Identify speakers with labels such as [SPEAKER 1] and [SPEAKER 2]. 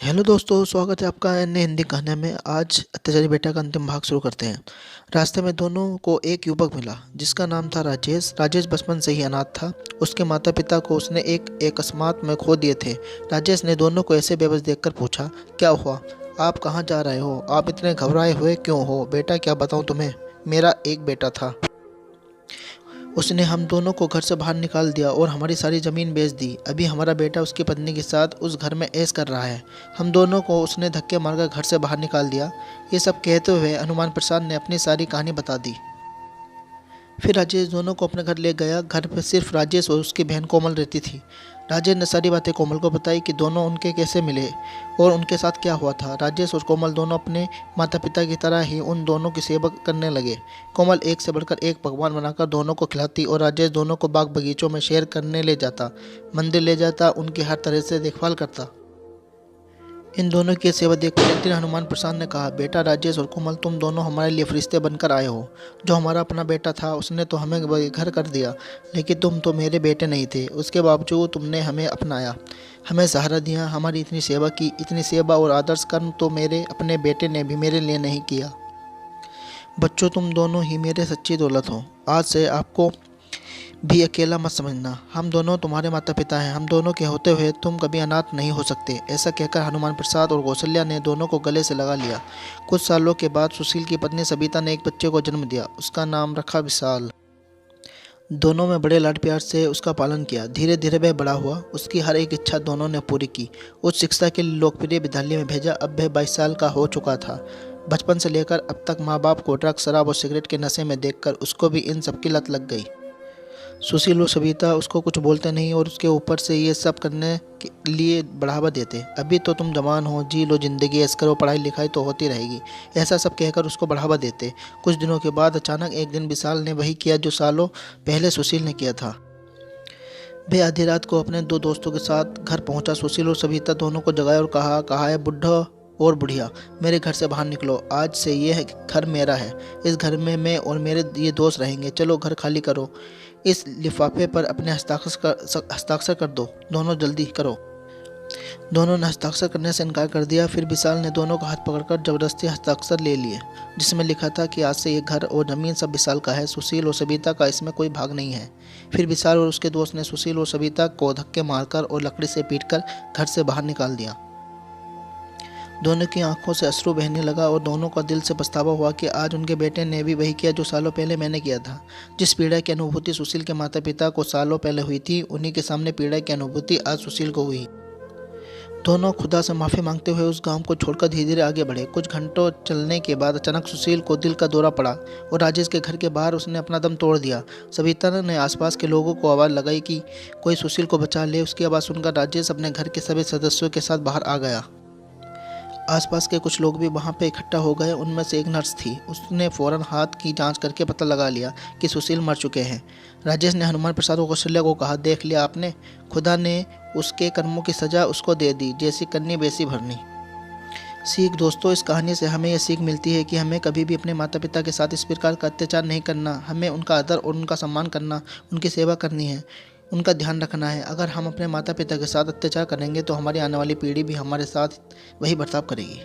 [SPEAKER 1] Hello दोस्तों, स्वागत है आपका नए हिंदी कहानी में। आज अत्याचारी बेटा का अंतिम भाग शुरू करते हैं। रास्ते में दोनों को एक युवक मिला जिसका नाम था राजेश। राजेश बचपन से ही अनाथ था। उसके माता पिता को उसने एक अकस्मात में खो दिए थे। राजेश ने दोनों को ऐसे बेबस देखकर पूछा, क्या हुआ? आप कहाँ जा रहे हो? आप इतने घबराए हुए क्यों हो? बेटा, क्या बताऊँ तुम्हें, मेरा एक बेटा था। उसने हम दोनों को घर से बाहर निकाल दिया और हमारी सारी ज़मीन बेच दी। अभी हमारा बेटा उसकी पत्नी के साथ उस घर में ऐश कर रहा है। हम दोनों को उसने धक्के मारकर घर से बाहर निकाल दिया। ये सब कहते हुए हनुमान प्रसाद ने अपनी सारी कहानी बता दी। फिर राजेश दोनों को अपने घर ले गया। घर पर सिर्फ राजेश और उसकी बहन कोमल रहती थी। राजेश ने सारी बातें कोमल को बताई कि दोनों उनके कैसे मिले और उनके साथ क्या हुआ था। राजेश और कोमल दोनों अपने माता पिता की तरह ही उन दोनों की सेवा करने लगे। कोमल एक से बढ़कर एक पकवान बनाकर दोनों को खिलाती और राजेश दोनों को बाग बगीचों में सैर करने ले जाता, मंदिर ले जाता, उनकी हर तरह से देखभाल करता। इन दोनों की सेवा देखकर एक दिन हनुमान प्रसाद ने कहा, बेटा राजेश और कोमल, तुम दोनों हमारे लिए फरिश्ते बनकर आए हो। जो हमारा अपना बेटा था उसने तो हमें बेघर कर दिया, लेकिन तुम तो मेरे बेटे नहीं थे। उसके बावजूद तुमने हमें अपनाया, हमें सहारा दिया, हमारी इतनी सेवा की। इतनी सेवा और आदर्श कर्म तो मेरे अपने बेटे ने भी मेरे लिए नहीं किया। बच्चों, तुम दोनों ही मेरे सच्ची दौलत हो। आज से आपको भी अकेला मत समझना। हम दोनों तुम्हारे माता पिता हैं। हम दोनों के होते हुए तुम कभी अनाथ नहीं हो सकते। ऐसा कहकर हनुमान प्रसाद और कौशल्या ने दोनों को गले से लगा लिया। कुछ सालों के बाद सुशील की पत्नी सबिता ने एक बच्चे को जन्म दिया। उसका नाम रखा विशाल। दोनों में बड़े लाड प्यार से उसका पालन किया। धीरे धीरे वह बड़ा हुआ। उसकी हर एक इच्छा दोनों ने पूरी की। उच्च शिक्षा के लिए लोकप्रिय विद्यालय में भेजा। अब वह 22 साल का हो चुका था। बचपन से लेकर अब तक माँ बाप को ड्रग्स, शराब और सिगरेट के नशे में देखकर उसको भी इन सब की लत लग गई। सुशील और सविता उसको कुछ बोलते नहीं और उसके ऊपर से ये सब करने के लिए बढ़ावा देते। अभी तो तुम जवान हो, जी लो जिंदगी, ऐश करो, पढ़ाई लिखाई तो होती रहेगी, ऐसा सब कहकर उसको बढ़ावा देते। कुछ दिनों के बाद अचानक एक दिन विशाल ने वही किया जो सालों पहले सुशील ने किया था। वह आधी रात को अपने दो दोस्तों के साथ घर पहुंचा। सुशील और सविता दोनों को जगाया और कहा है, बुढ़ा और बुढ़िया, मेरे घर से बाहर निकलो। आज से यह घर मेरा है। इस घर में मैं और मेरे ये दोस्त रहेंगे। चलो घर खाली करो। इस लिफाफे पर अपने हस्ताक्षर कर दो। दोनों जल्दी करो। दोनों ने हस्ताक्षर करने से इनकार कर दिया। फिर विशाल ने दोनों का हाथ पकड़कर जबरदस्ती हस्ताक्षर ले लिए, जिसमें लिखा था कि आज से ये घर और ज़मीन सब विशाल का है। सुशील और सबिता का इसमें कोई भाग नहीं है। फिर विशाल और उसके दोस्त ने सुशील और सबिता को धक्के मारकर और लकड़ी से पीटकर घर से बाहर निकाल दिया। दोनों की आंखों से अश्रु बहने लगा और दोनों का दिल से पछतावा हुआ कि आज उनके बेटे ने भी वही किया जो सालों पहले मैंने किया था। जिस पीड़ा की अनुभूति सुशील के माता पिता को सालों पहले हुई थी, उन्हीं के सामने पीड़ा की अनुभूति आज सुशील को हुई। दोनों खुदा से माफ़ी मांगते हुए उस गांव को छोड़कर धीरे धीरे आगे बढ़े। कुछ घंटों चलने के बाद अचानक सुशील को दिल का दौरा पड़ा और राजेश के घर के बाहर उसने अपना दम तोड़ दिया। सविता ने आसपास के लोगों को आवाज़ लगाई कि कोई सुशील को बचा ले। उसकी आवाज़ सुनकर राजेश अपने घर के सभी सदस्यों के साथ बाहर आ गया। आसपास के कुछ लोग भी वहां पे इकट्ठा हो गए। उनमें से एक नर्स थी। उसने फौरन हाथ की जांच करके पता लगा लिया कि सुशील मर चुके हैं। राजेश ने हनुमान प्रसाद और कौशल्या को कहा, देख लिया आपने, खुदा ने उसके कर्मों की सजा उसको दे दी। जैसी करनी वैसी भरनी। सीख दोस्तों, इस कहानी से हमें यह सीख मिलती है कि हमें कभी भी अपने माता पिता के साथ इस प्रकार का अत्याचार नहीं करना। हमें उनका आदर और उनका सम्मान करना, उनकी सेवा करनी है, उनका ध्यान रखना है। अगर हम अपने माता पिता के साथ अत्याचार करेंगे तो हमारी आने वाली पीढ़ी भी हमारे साथ वही बर्ताव करेगी।